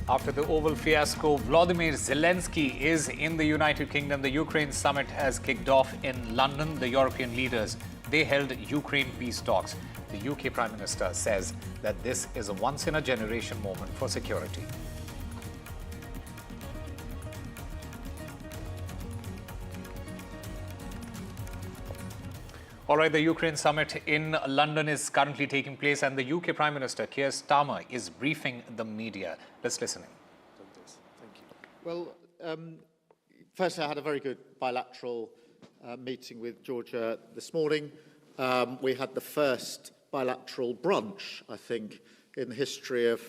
After the Oval fiasco, Volodymyr Zelenskyy is in the United Kingdom. The Ukraine summit has kicked off in London. The European leaders, they held Ukraine peace talks. The UK Prime Minister says that this is a once-in-a-generation moment for security. All right, the Ukraine summit in London is currently taking place, and the UK Prime Minister, Keir Starmer, is briefing the media. Let's listen in. Thank you. Well, firstly, I had a very good bilateral meeting with Georgia this morning. We had the first bilateral brunch, I think, in the history of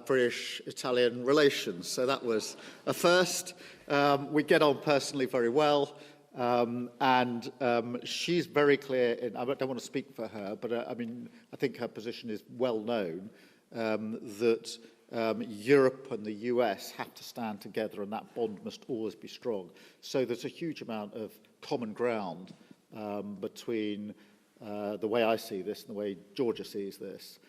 British-Italian relations. So that was a first. We get on personally very well. She's very clear, I don't want to speak for her, but I think her position is well known, that Europe and the US have to stand together and that bond must always be strong. So there's a huge amount of common ground between the way I see this and the way Georgia sees this,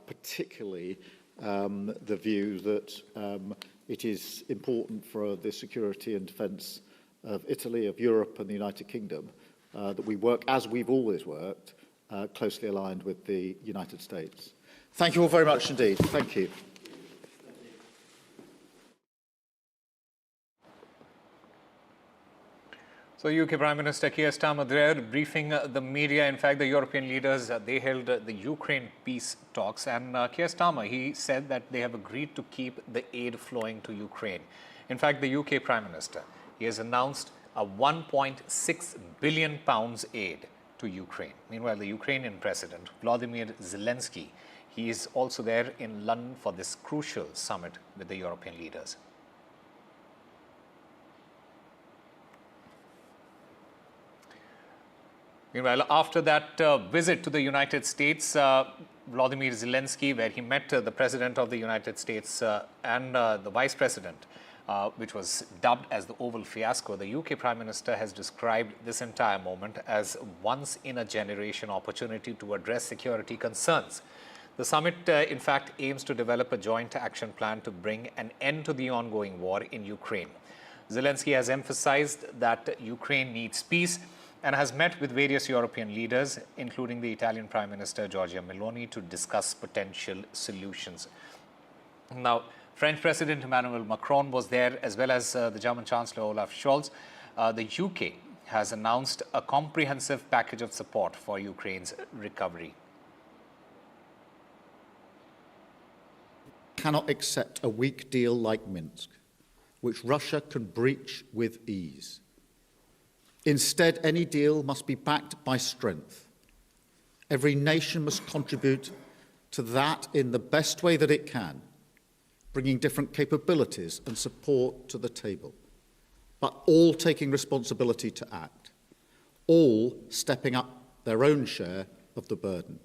particularly the view that it is important for the security and defence of Italy, of Europe and the United Kingdom, that we work, as we've always worked, closely aligned with the United States. Thank you all very much indeed. Thank you. So UK Prime Minister Keir Starmer there briefing the media. In fact, the European leaders, they held the Ukraine peace talks, and Keir Starmer, he said that they have agreed to keep the aid flowing to Ukraine. In fact, the UK Prime Minister, he has announced a £1.6 billion aid to Ukraine. Meanwhile, the Ukrainian President, Volodymyr Zelenskyy, he is also there in London for this crucial summit with the European leaders. Meanwhile, after that visit to the United States, Volodymyr Zelenskyy, where he met the President of the United States and the Vice President, which was dubbed as the Oval fiasco, the UK Prime Minister has described this entire moment as once-in-a-generation opportunity to address security concerns. The summit, in fact, aims to develop a joint action plan to bring an end to the ongoing war in Ukraine. Zelenskyy has emphasized that Ukraine needs peace and has met with various European leaders, including the Italian Prime Minister Giorgia Meloni, to discuss potential solutions. Now, French President Emmanuel Macron was there, as well as the German Chancellor Olaf Scholz. The UK has announced a comprehensive package of support for Ukraine's recovery. Cannot accept a weak deal like Minsk, which Russia can breach with ease. Instead, any deal must be backed by strength. Every nation must contribute to that in the best way that it can, bringing different capabilities and support to the table, but all taking responsibility to act, all stepping up their own share of the burden.